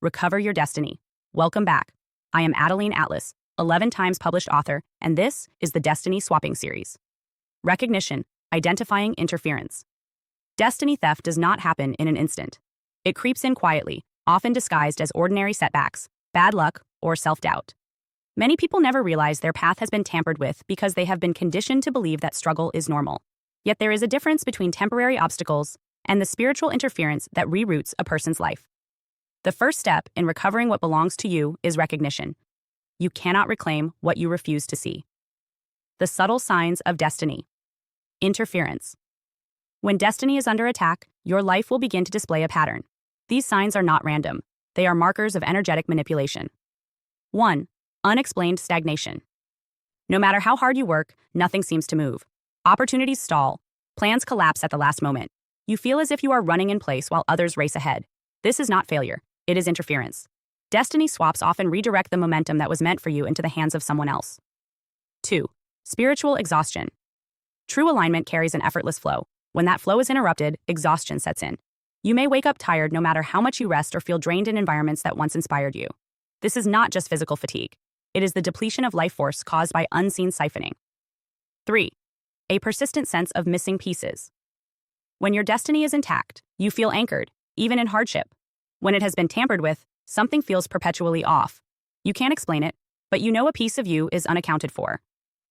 Recover your destiny. Welcome back. I am Adeline Atlas, 11 times published author, and this is the Destiny Swapping Series. Recognition, identifying interference. Destiny theft does not happen in an instant. It creeps in quietly, often disguised as ordinary setbacks, bad luck, or self-doubt. Many people never realize their path has been tampered with because they have been conditioned to believe that struggle is normal. Yet there is a difference between temporary obstacles and the spiritual interference that reroutes a person's life. The first step in recovering what belongs to you is recognition. You cannot reclaim what you refuse to see. The subtle signs of destiny. Interference. When destiny is under attack, your life will begin to display a pattern. These signs are not random. They are markers of energetic manipulation. 1. Unexplained stagnation. No matter how hard you work, nothing seems to move. Opportunities stall. Plans collapse at the last moment. You feel as if you are running in place while others race ahead. This is not failure. It is interference. Destiny swaps often redirect the momentum that was meant for you into the hands of someone else. 2. Spiritual exhaustion. True alignment carries an effortless flow. When that flow is interrupted, exhaustion sets in. You may wake up tired no matter how much you rest or feel drained in environments that once inspired you. This is not just physical fatigue. It is the depletion of life force caused by unseen siphoning. 3. A persistent sense of missing pieces. When your destiny is intact, you feel anchored, even in hardship. When it has been tampered with, something feels perpetually off. You can't explain it, but you know a piece of you is unaccounted for.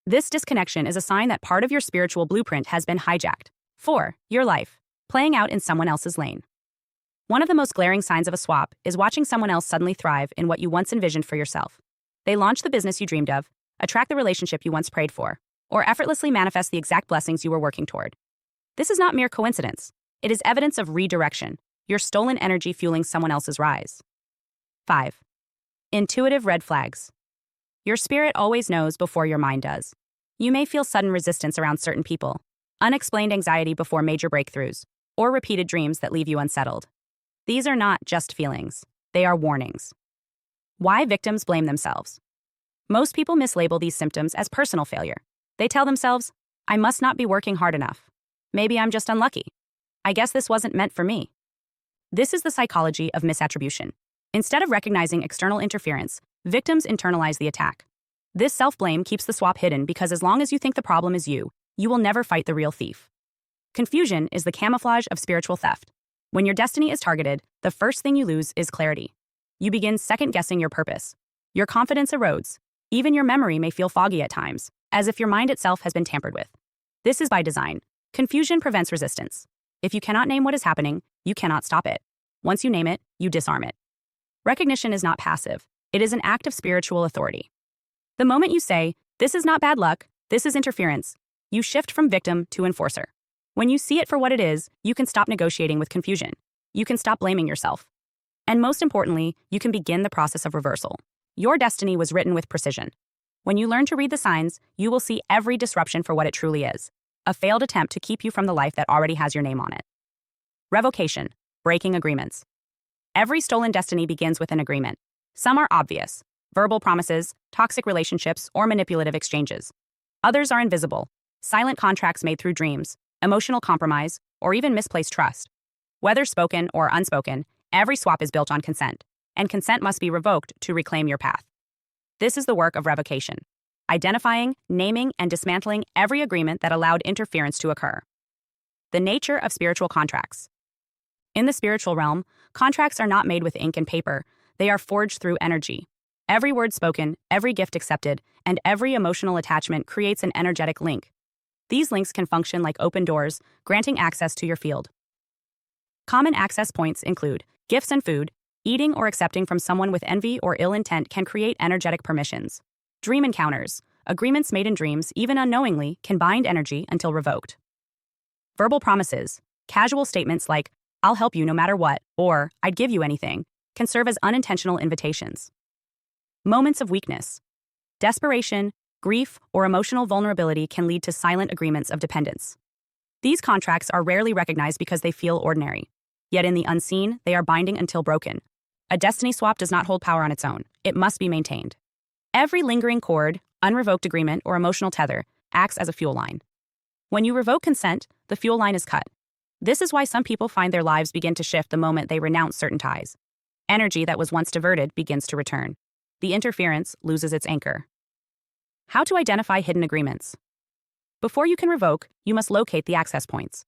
This disconnection is a sign that part of your spiritual blueprint has been hijacked. 4. Your life, playing out in someone else's lane. One of the most glaring signs of a swap is watching someone else suddenly thrive in what you once envisioned for yourself. They launch the business you dreamed of, attract the relationship you once prayed for, or effortlessly manifest the exact blessings you were working toward. This is not mere coincidence. It is evidence of redirection, your stolen energy fueling someone else's rise. 5. Intuitive red flags. Your spirit always knows before your mind does. You may feel sudden resistance around certain people, unexplained anxiety before major breakthroughs, or repeated dreams that leave you unsettled. These are not just feelings. They are warnings. Why victims blame themselves. Most people mislabel these symptoms as personal failure. They tell themselves, I must not be working hard enough. Maybe I'm just unlucky. I guess this wasn't meant for me. This is the psychology of misattribution. Instead of recognizing external interference, victims internalize the attack. This self-blame keeps the swap hidden because as long as you think the problem is you will never fight the real thief. Confusion is the camouflage of spiritual theft. When your destiny is targeted, the first thing you lose is clarity. You begin second-guessing your purpose. Your confidence erodes. Even your memory may feel foggy at times, as if your mind itself has been tampered with. This is by design. Confusion prevents resistance. If you cannot name what is happening, you cannot stop it. Once you name it, you disarm it. Recognition is not passive. It is an act of spiritual authority. The moment you say, this is not bad luck, this is interference, you shift from victim to enforcer. When you see it for what it is, you can stop negotiating with confusion. You can stop blaming yourself. And most importantly, you can begin the process of reversal. Your destiny was written with precision. When you learn to read the signs, you will see every disruption for what it truly is. A failed attempt to keep you from the life that already has your name on it. Revocation, breaking agreements. Every stolen destiny begins with an agreement. Some are obvious, verbal promises, toxic relationships, or manipulative exchanges. Others are invisible, silent contracts made through dreams, emotional compromise, or even misplaced trust. Whether spoken or unspoken, every swap is built on consent, and consent must be revoked to reclaim your path. This is the work of revocation. Identifying, naming, and dismantling every agreement that allowed interference to occur. The nature of spiritual contracts. In the spiritual realm, contracts are not made with ink and paper. They are forged through energy. Every word spoken, every gift accepted, and every emotional attachment creates an energetic link. These links can function like open doors, granting access to your field. Common access points include gifts and food. Eating or accepting from someone with envy or ill intent can create energetic permissions. Dream encounters, agreements made in dreams, even unknowingly, can bind energy until revoked. Verbal promises, casual statements like, I'll help you no matter what, or I'd give you anything, can serve as unintentional invitations. Moments of weakness. Desperation, grief, or emotional vulnerability can lead to silent agreements of dependence. These contracts are rarely recognized because they feel ordinary. Yet in the unseen, they are binding until broken. A destiny swap does not hold power on its own. It must be maintained. Every lingering cord, unrevoked agreement, or emotional tether acts as a fuel line. When you revoke consent, the fuel line is cut. This is why some people find their lives begin to shift the moment they renounce certain ties. Energy that was once diverted begins to return. The interference loses its anchor. How to identify hidden agreements. Before you can revoke, you must locate the access points.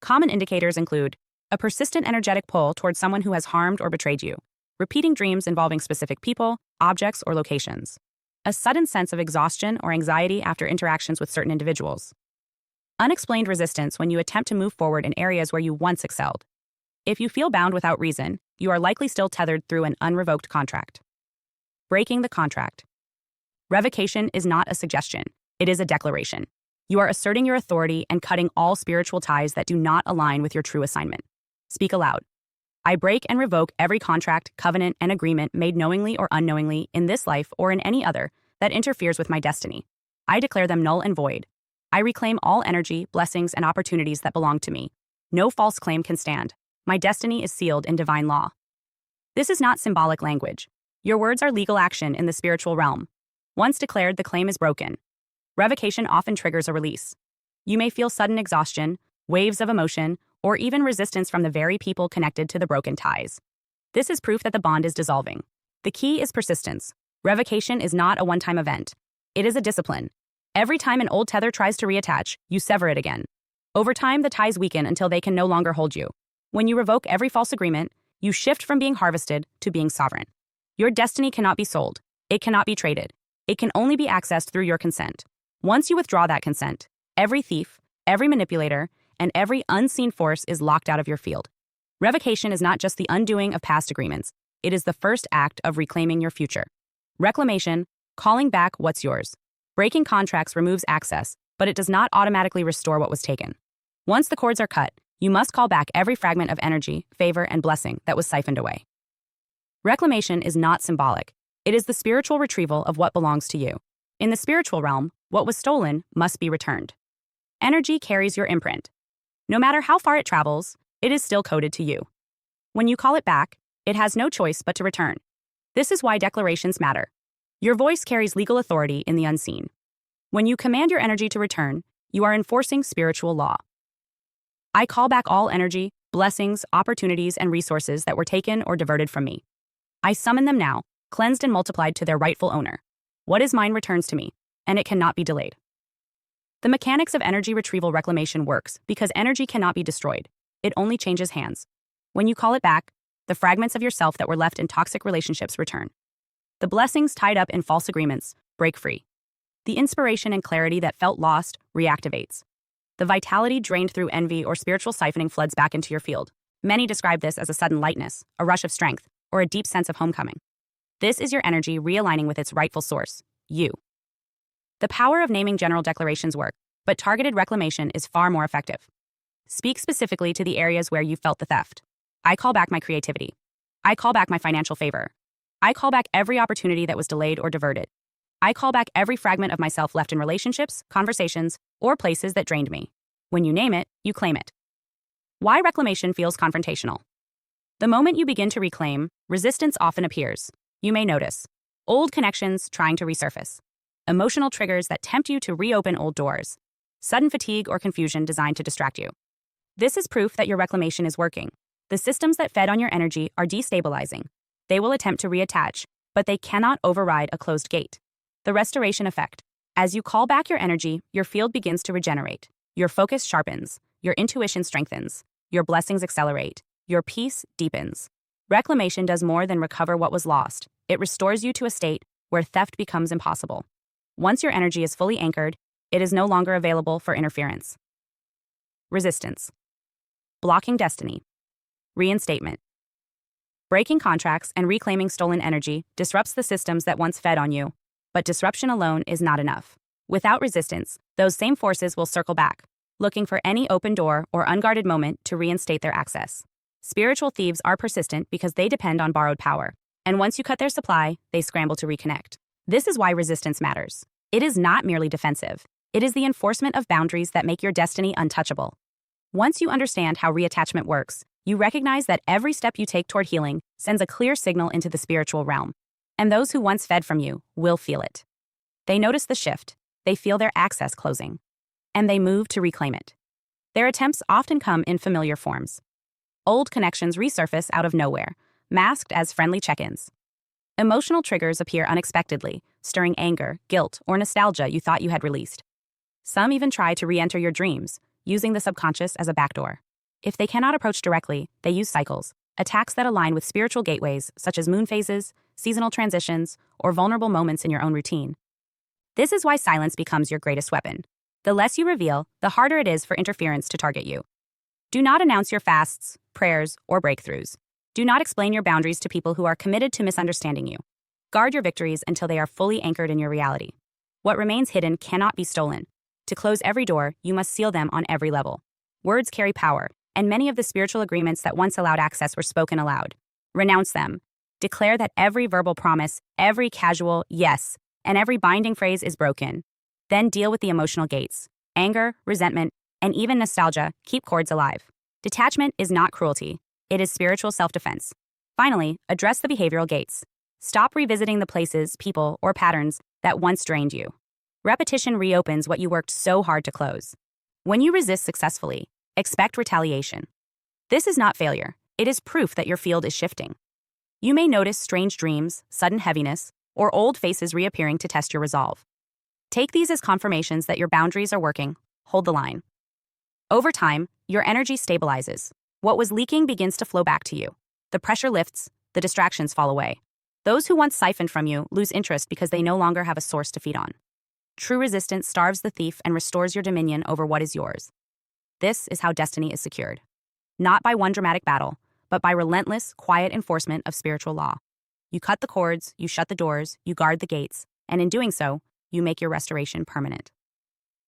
Common indicators include a persistent energetic pull towards someone who has harmed or betrayed you, repeating dreams involving specific people, objects, or locations, a sudden sense of exhaustion or anxiety after interactions with certain individuals, unexplained resistance when you attempt to move forward in areas where you once excelled. If you feel bound without reason, you are likely still tethered through an unrevoked contract. Breaking the contract. Revocation is not a suggestion, it is a declaration. You are asserting your authority and cutting all spiritual ties that do not align with your true assignment. Speak aloud. I break and revoke every contract, covenant, and agreement made knowingly or unknowingly in this life or in any other that interferes with my destiny. I declare them null and void. I reclaim all energy, blessings, and opportunities that belong to me. No false claim can stand. My destiny is sealed in divine law. This is not symbolic language. Your words are legal action in the spiritual realm. Once declared, the claim is broken. Revocation often triggers a release. You may feel sudden exhaustion, waves of emotion, or even resistance from the very people connected to the broken ties. This is proof that the bond is dissolving. The key is persistence. Revocation is not a one-time event. It is a discipline. Every time an old tether tries to reattach, you sever it again. Over time, the ties weaken until they can no longer hold you. When you revoke every false agreement, you shift from being harvested to being sovereign. Your destiny cannot be sold. It cannot be traded. It can only be accessed through your consent. Once you withdraw that consent, every thief, every manipulator, and every unseen force is locked out of your field. Revocation is not just the undoing of past agreements. It is the first act of reclaiming your future. Reclamation, calling back what's yours. Breaking contracts removes access, but it does not automatically restore what was taken. Once the cords are cut, you must call back every fragment of energy, favor, and blessing that was siphoned away. Reclamation is not symbolic. It is the spiritual retrieval of what belongs to you. In the spiritual realm, what was stolen must be returned. Energy carries your imprint. No matter how far it travels, it is still coded to you. When you call it back, it has no choice but to return. This is why declarations matter. Your voice carries legal authority in the unseen. When you command your energy to return, you are enforcing spiritual law. I call back all energy, blessings, opportunities, and resources that were taken or diverted from me. I summon them now, cleansed and multiplied to their rightful owner. What is mine returns to me, and it cannot be delayed. The mechanics of energy retrieval reclamation works because energy cannot be destroyed. It only changes hands. When you call it back, the fragments of yourself that were left in toxic relationships return. The blessings tied up in false agreements break free. The inspiration and clarity that felt lost reactivates. The vitality drained through envy or spiritual siphoning floods back into your field. Many describe this as a sudden lightness, a rush of strength, or a deep sense of homecoming. This is your energy realigning with its rightful source, you. The power of naming general declarations work, but targeted reclamation is far more effective. Speak specifically to the areas where you felt the theft. I call back my creativity. I call back my financial favor. I call back every opportunity that was delayed or diverted. I call back every fragment of myself left in relationships, conversations, or places that drained me. When you name it, you claim it. Why reclamation feels confrontational. The moment you begin to reclaim, resistance often appears. You may notice old connections trying to resurface, emotional triggers that tempt you to reopen old doors, sudden fatigue or confusion designed to distract you. This is proof that your reclamation is working. The systems that fed on your energy are destabilizing. They will attempt to reattach, but they cannot override a closed gate. The restoration effect. As you call back your energy, your field begins to regenerate. Your focus sharpens. Your intuition strengthens. Your blessings accelerate. Your peace deepens. Reclamation does more than recover what was lost. It restores you to a state where theft becomes impossible. Once your energy is fully anchored, it is no longer available for interference. Resistance. Blocking destiny. Reinstatement. Breaking contracts and reclaiming stolen energy disrupts the systems that once fed on you, but disruption alone is not enough. Without resistance, those same forces will circle back, looking for any open door or unguarded moment to reinstate their access. Spiritual thieves are persistent because they depend on borrowed power, and once you cut their supply, they scramble to reconnect. This is why resistance matters. It is not merely defensive. It is the enforcement of boundaries that make your destiny untouchable. Once you understand how reattachment works, you recognize that every step you take toward healing sends a clear signal into the spiritual realm. And those who once fed from you will feel it. They notice the shift, they feel their access closing, and they move to reclaim it. Their attempts often come in familiar forms. Old connections resurface out of nowhere, masked as friendly check-ins. Emotional triggers appear unexpectedly, stirring anger, guilt, or nostalgia you thought you had released. Some even try to re-enter your dreams, using the subconscious as a backdoor. If they cannot approach directly, they use cycles, attacks that align with spiritual gateways such as moon phases, seasonal transitions, or vulnerable moments in your own routine. This is why silence becomes your greatest weapon. The less you reveal, the harder it is for interference to target you. Do not announce your fasts, prayers, or breakthroughs. Do not explain your boundaries to people who are committed to misunderstanding you. Guard your victories until they are fully anchored in your reality. What remains hidden cannot be stolen. To close every door, you must seal them on every level. Words carry power, and many of the spiritual agreements that once allowed access were spoken aloud. Renounce them. Declare that every verbal promise, every casual yes, and every binding phrase is broken. Then deal with the emotional gates. Anger, resentment, and even nostalgia keep cords alive. Detachment is not cruelty. It is spiritual self-defense. Finally, address the behavioral gates. Stop revisiting the places, people, or patterns that once drained you. Repetition reopens what you worked so hard to close. When you resist successfully, expect retaliation. This is not failure. It is proof that your field is shifting. You may notice strange dreams, sudden heaviness, or old faces reappearing to test your resolve. Take these as confirmations that your boundaries are working. Hold the line. Over time, your energy stabilizes. What was leaking begins to flow back to you. The pressure lifts, the distractions fall away. Those who once siphoned from you lose interest because they no longer have a source to feed on. True resistance starves the thief and restores your dominion over what is yours. This is how destiny is secured. Not by one dramatic battle, but by relentless, quiet enforcement of spiritual law. You cut the cords, you shut the doors, you guard the gates, and in doing so, you make your restoration permanent.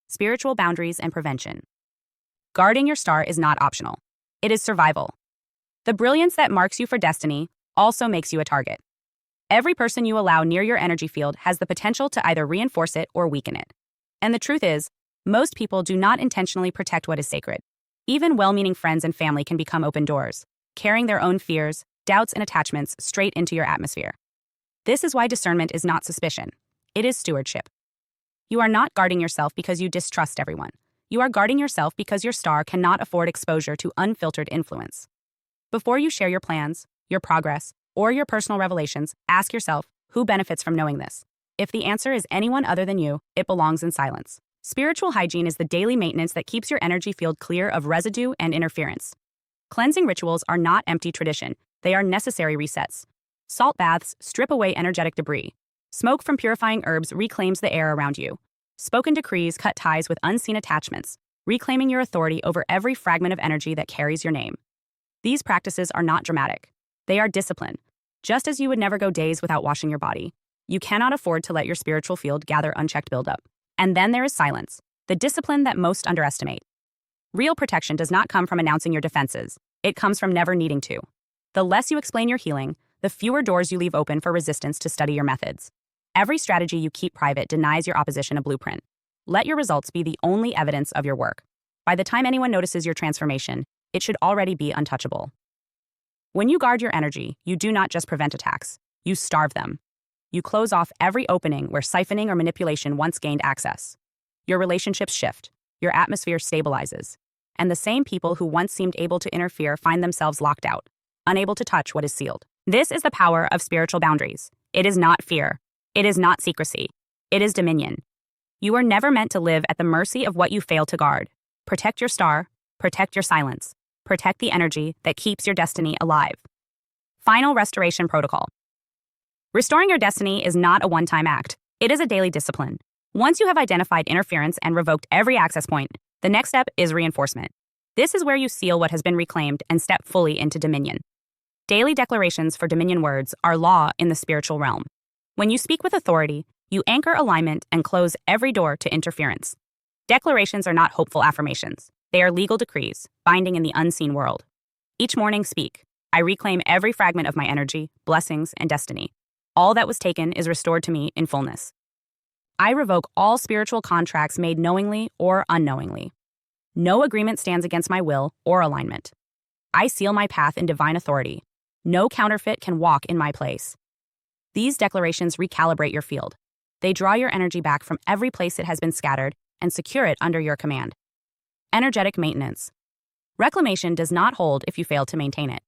Spiritual boundaries and prevention. Guarding your star is not optional. It is survival. The brilliance that marks you for destiny also makes you a target. Every person you allow near your energy field has the potential to either reinforce it or weaken it. And the truth is, most people do not intentionally protect what is sacred. Even well-meaning friends and family can become open doors, carrying their own fears, doubts, and attachments straight into your atmosphere. This is why discernment is not suspicion. It is stewardship. You are not guarding yourself because you distrust everyone. You are guarding yourself because your star cannot afford exposure to unfiltered influence. Before you share your plans, your progress, or your personal revelations, ask yourself, who benefits from knowing this? If the answer is anyone other than you, it belongs in silence. Spiritual hygiene is the daily maintenance that keeps your energy field clear of residue and interference. Cleansing rituals are not empty tradition. They are necessary resets. Salt baths strip away energetic debris. Smoke from purifying herbs reclaims the air around you. Spoken decrees cut ties with unseen attachments, reclaiming your authority over every fragment of energy that carries your name. These practices are not dramatic. They are discipline. Just as you would never go days without washing your body, you cannot afford to let your spiritual field gather unchecked buildup. And then there is silence, the discipline that most underestimate. Real protection does not come from announcing your defenses. It comes from never needing to. The less you explain your healing, the fewer doors you leave open for resistance to study your methods. Every strategy you keep private denies your opposition a blueprint. Let your results be the only evidence of your work. By the time anyone notices your transformation, it should already be untouchable. When you guard your energy, you do not just prevent attacks, you starve them. You close off every opening where siphoning or manipulation once gained access. Your relationships shift, your atmosphere stabilizes, and the same people who once seemed able to interfere find themselves locked out, unable to touch what is sealed. This is the power of spiritual boundaries. It is not fear. It is not secrecy. It is dominion. You are never meant to live at the mercy of what you fail to guard. Protect your star, protect your silence, protect the energy that keeps your destiny alive. Final restoration protocol. Restoring your destiny is not a one-time act. It is a daily discipline. Once you have identified interference and revoked every access point, the next step is reinforcement. This is where you seal what has been reclaimed and step fully into dominion. Daily declarations for dominion words are law in the spiritual realm. When you speak with authority, you anchor alignment and close every door to interference. Declarations are not hopeful affirmations. They are legal decrees, binding in the unseen world. Each morning speak, I reclaim every fragment of my energy, blessings, and destiny. All that was taken is restored to me in fullness. I revoke all spiritual contracts made knowingly or unknowingly. No agreement stands against my will or alignment. I seal my path in divine authority. No counterfeit can walk in my place. These declarations recalibrate your field. They draw your energy back from every place it has been scattered and secure it under your command. Energetic maintenance. Reclamation does not hold if you fail to maintain it.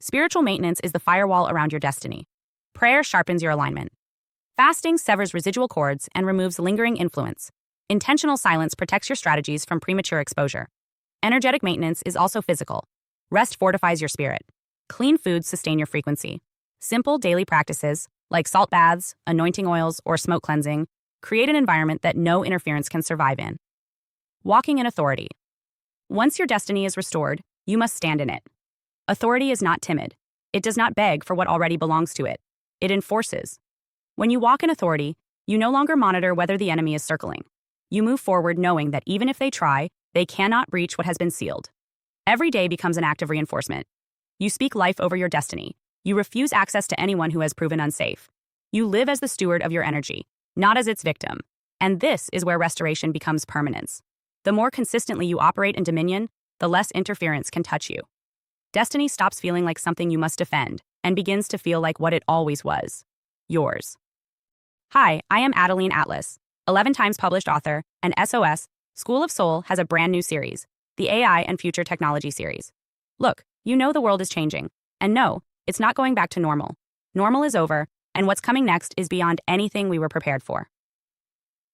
Spiritual maintenance is the firewall around your destiny. Prayer sharpens your alignment. Fasting severs residual cords and removes lingering influence. Intentional silence protects your strategies from premature exposure. Energetic maintenance is also physical. Rest fortifies your spirit. Clean foods sustain your frequency. Simple daily practices, like salt baths, anointing oils, or smoke cleansing, create an environment that no interference can survive in. Walking in authority. Once your destiny is restored, you must stand in it. Authority is not timid. It does not beg for what already belongs to it. It enforces. When you walk in authority, you no longer monitor whether the enemy is circling. You move forward knowing that even if they try, they cannot breach what has been sealed. Every day becomes an act of reinforcement. You speak life over your destiny. You refuse access to anyone who has proven unsafe. You live as the steward of your energy, not as its victim. And this is where restoration becomes permanence. The more consistently you operate in dominion, the less interference can touch you. Destiny stops feeling like something you must defend and begins to feel like what it always was. Yours. Hi, I am Adeline Atlas, 11 times published author, and SOS, School of Soul has a brand new series, the AI and Future Technology series. Look, you know the world is changing. And no, it's not going back to normal. Normal is over, and what's coming next is beyond anything we were prepared for.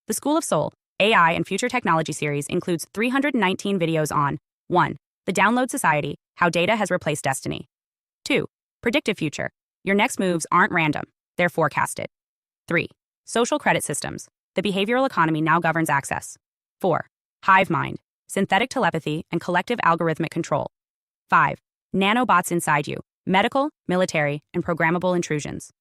The School of Soul, AI and Future Technology series includes 319 videos on 1. The Download Society, How Data Has Replaced Destiny. 2. Predictive Future. Your next moves aren't random, they're forecasted. 3. Social Credit Systems. The behavioral economy now governs access. 4. Hive Mind. Synthetic telepathy and collective algorithmic control. 5. Nanobots inside you. Medical, military, and programmable intrusions.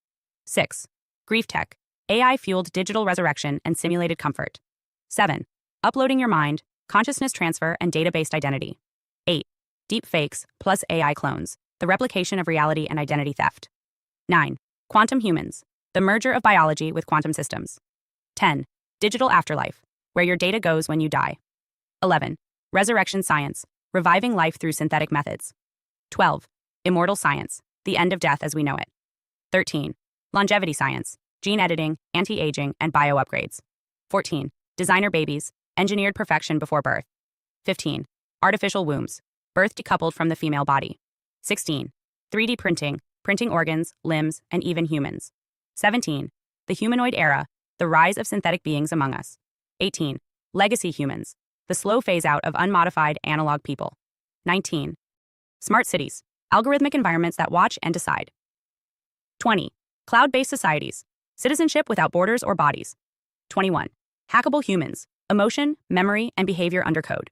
6. Grief Tech. AI-fueled digital resurrection and simulated comfort. 7. Uploading your mind, consciousness transfer, and data-based identity. 8. Deep fakes plus AI clones, the replication of reality and identity theft. 9. Quantum humans, the merger of biology with quantum systems. 10. Digital afterlife, where your data goes when you die. 11. Resurrection science, reviving life through synthetic methods. 12. Immortal science, the end of death as we know it. 13. Longevity science, gene editing, anti-aging, and bio-upgrades. 14. Designer babies, engineered perfection before birth. 15. Artificial wombs, birth decoupled from the female body. 16. 3D printing, printing organs, limbs, and even humans. 17. The humanoid era, the rise of synthetic beings among us. 18. Legacy humans, the slow phase-out of unmodified analog people. 19. Smart cities, algorithmic environments that watch and decide. 20. Cloud-based societies, citizenship without borders or bodies. 21. Hackable humans, emotion, memory, and behavior under code.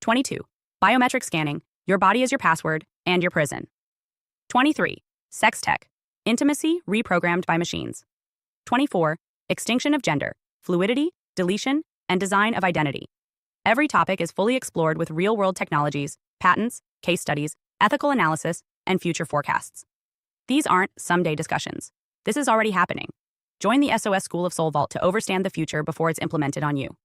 22. Biometric scanning, your body is your password and your prison. 23. Sex tech, intimacy reprogrammed by machines. 24. Extinction of gender, fluidity, deletion, and design of identity. Every topic is fully explored with real-world technologies, patents, case studies, ethical analysis, and future forecasts. These aren't someday discussions. This is already happening. Join the SOS School of Soul Vault to overstand the future before it's implemented on you.